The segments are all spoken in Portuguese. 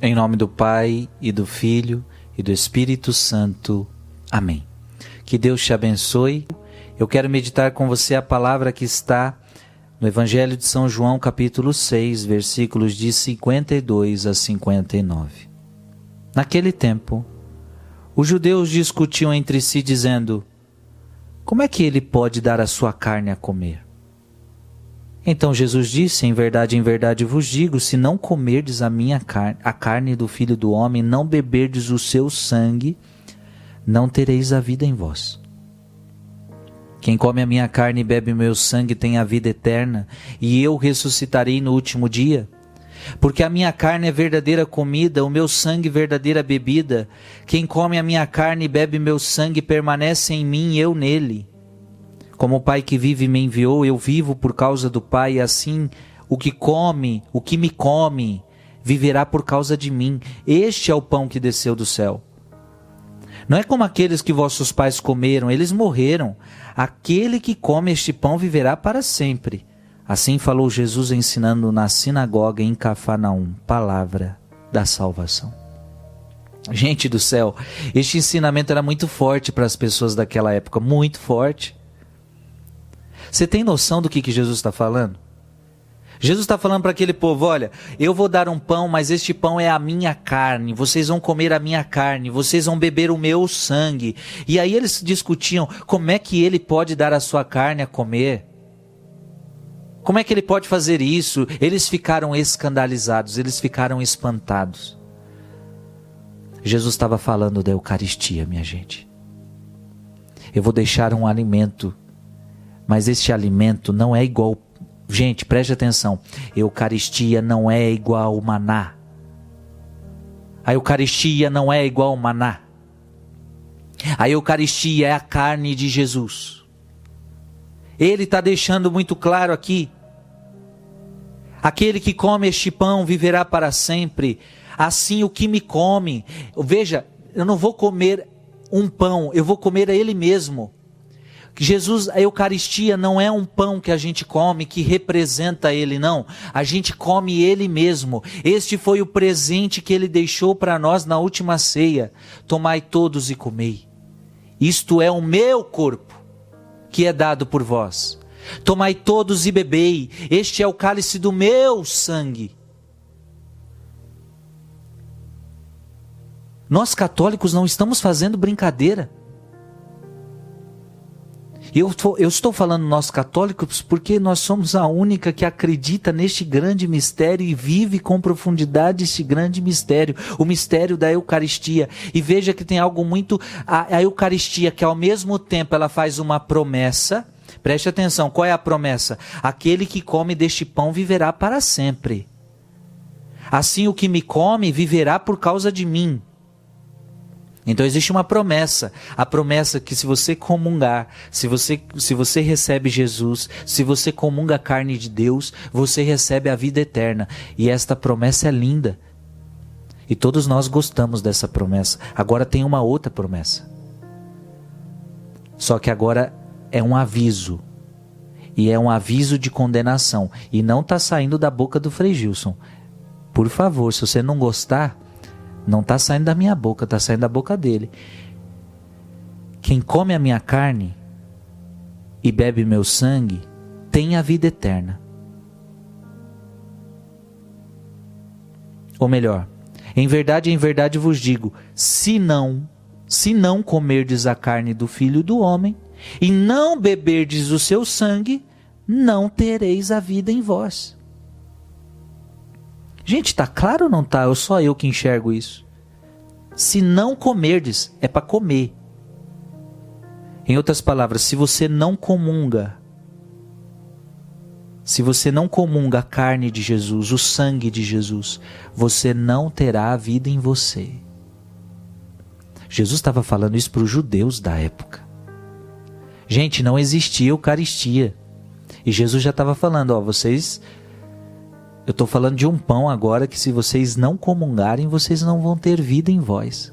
Em nome do Pai, e do Filho, e do Espírito Santo. Amém. Que Deus te abençoe. Eu quero meditar com você a palavra que está no Evangelho de São João, capítulo 6, versículos de 52 a 59. Naquele tempo, os judeus discutiam entre si, dizendo: como é que ele pode dar a sua carne a comer? Então Jesus disse: em verdade vos digo, se não comerdes a minha carne, a carne do Filho do Homem, não beberdes o seu sangue, não tereis a vida em vós. Quem come a minha carne e bebe o meu sangue tem a vida eterna, e eu ressuscitarei no último dia. Porque a minha carne é verdadeira comida, o meu sangue verdadeira bebida. Quem come a minha carne e bebe meu sangue permanece em mim e eu nele. Como o Pai que vive me enviou, eu vivo por causa do Pai, e assim o que me come, viverá por causa de mim. Este é o pão que desceu do céu. Não é como aqueles que vossos pais comeram, eles morreram. Aquele que come este pão viverá para sempre. Assim falou Jesus ensinando na sinagoga em Cafarnaum. Palavra da salvação. Gente do céu, este ensinamento era muito forte para as pessoas daquela época, muito forte. Você tem noção do que Jesus está falando? Jesus está falando para aquele povo: olha, eu vou dar um pão, mas este pão é a minha carne, vocês vão comer a minha carne, vocês vão beber o meu sangue. E aí eles discutiam: como é que ele pode dar a sua carne a comer? Como é que ele pode fazer isso? Eles ficaram escandalizados, eles ficaram espantados. Jesus estava falando da Eucaristia, minha gente. Eu vou deixar um alimento, mas este alimento não é igual. Gente, preste atenção. Eucaristia não é igual ao maná. A Eucaristia não é igual ao maná. A Eucaristia é a carne de Jesus. Ele está deixando muito claro aqui: aquele que come este pão viverá para sempre. Assim o que me come. Veja, eu não vou comer um pão, eu vou comer a Ele mesmo. Jesus, a Eucaristia não é um pão que a gente come que representa Ele, não. A gente come Ele mesmo. Este foi o presente que Ele deixou para nós na última ceia. Tomai todos e comei. Isto é o meu corpo, que é dado por vós. Tomai todos e bebei. Este é o cálice do meu sangue. Nós católicos não estamos fazendo brincadeira. Eu estou falando nós católicos porque nós somos a única que acredita neste grande mistério e vive com profundidade este grande mistério, o mistério da Eucaristia. E veja que tem algo muito... A Eucaristia, que ao mesmo tempo ela faz uma promessa. Preste atenção, qual é a promessa? Aquele que come deste pão viverá para sempre. Assim o que me come viverá por causa de mim. Então existe uma promessa, a promessa que se você comungar, se você recebe Jesus, se você comunga a carne de Deus, você recebe a vida eterna. E esta promessa é linda. E todos nós gostamos dessa promessa. Agora tem uma outra promessa. Só que agora é um aviso. E é um aviso de condenação. E não está saindo da boca do Frei Gilson. Por favor, se você não gostar... não está saindo da minha boca, está saindo da boca dele. Quem come a minha carne e bebe meu sangue tem a vida eterna. Ou melhor, em verdade vos digo, se não comerdes a carne do Filho do Homem e não beberdes o seu sangue, não tereis a vida em vós. Gente, está claro ou não está? Ou só eu que enxergo isso? Se não comerdes, é para comer. Em outras palavras, se você não comunga a carne de Jesus, o sangue de Jesus, você não terá a vida em você. Jesus estava falando isso para os judeus da época. Gente, não existia Eucaristia. E Jesus já estava falando, ó, vocês... Eu estou falando de um pão agora que se vocês não comungarem, vocês não vão ter vida em vós.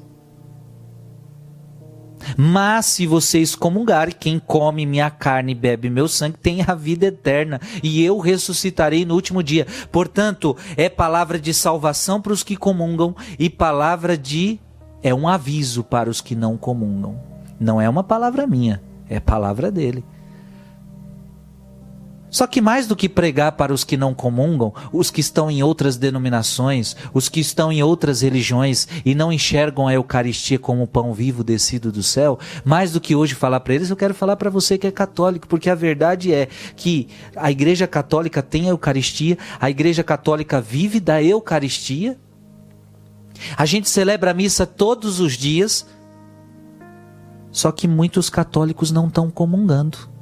Mas se vocês comungarem, quem come minha carne e bebe meu sangue tem a vida eterna, e eu ressuscitarei no último dia. Portanto, é palavra de salvação para os que comungam e é um aviso para os que não comungam. Não é uma palavra minha, é palavra dele. Só que mais do que pregar para os que não comungam, os que estão em outras denominações, os que estão em outras religiões e não enxergam a Eucaristia como o pão vivo descido do céu, mais do que hoje falar para eles, eu quero falar para você que é católico, porque a verdade é que a Igreja Católica tem a Eucaristia, a Igreja Católica vive da Eucaristia, a gente celebra a missa todos os dias, só que muitos católicos não estão comungando.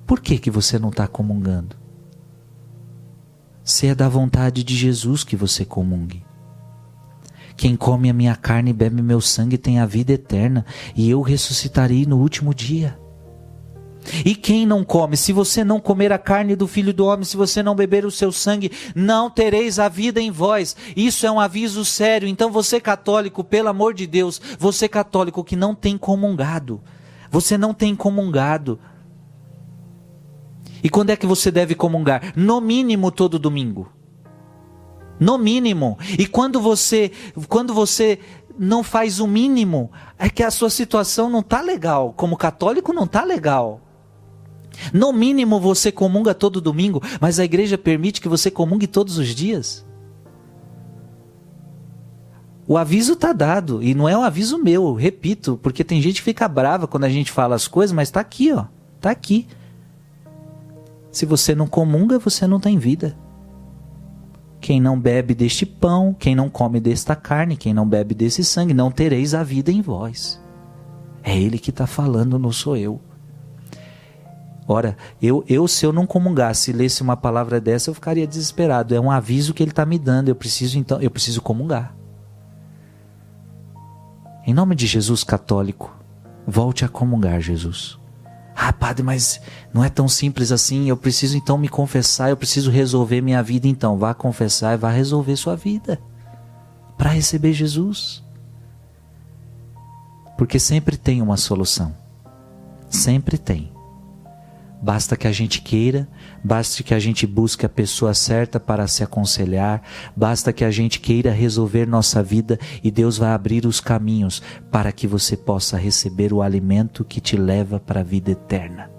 Por que você não está comungando? Se é da vontade de Jesus que você comungue. Quem come a minha carne e bebe meu sangue tem a vida eterna, e eu ressuscitarei no último dia. E quem não come, se você não comer a carne do Filho do Homem, se você não beber o seu sangue, não tereis a vida em vós. Isso é um aviso sério. Então você católico, pelo amor de Deus, você católico que não tem comungado, você não tem comungado. E quando é que você deve comungar? No mínimo todo domingo. No mínimo. E quando você não faz o mínimo, é que a sua situação não está legal. Como católico não está legal. No mínimo você comunga todo domingo, mas a igreja permite que você comungue todos os dias. O aviso está dado, e não é um aviso meu, eu repito, porque tem gente que fica brava quando a gente fala as coisas, mas está aqui, ó, está aqui. Se você não comunga, você não tem vida. Quem não bebe deste pão, quem não come desta carne, quem não bebe desse sangue, não tereis a vida em vós. É ele que está falando, não sou eu. Ora, se eu não comungasse, lesse uma palavra dessa, eu ficaria desesperado. É um aviso que ele está me dando, eu preciso comungar. Em nome de Jesus católico, volte a comungar, Jesus. Ah, padre, mas não é tão simples assim, eu preciso então me confessar, eu preciso resolver minha vida. Então, vá confessar e vá resolver sua vida, para receber Jesus. Porque sempre tem uma solução, sempre tem. Basta que a gente queira, basta que a gente busque a pessoa certa para se aconselhar, basta que a gente queira resolver nossa vida e Deus vai abrir os caminhos para que você possa receber o alimento que te leva para a vida eterna.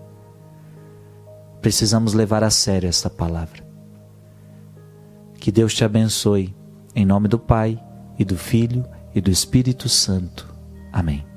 Precisamos levar a sério essa palavra. Que Deus te abençoe, em nome do Pai, e do Filho, e do Espírito Santo. Amém.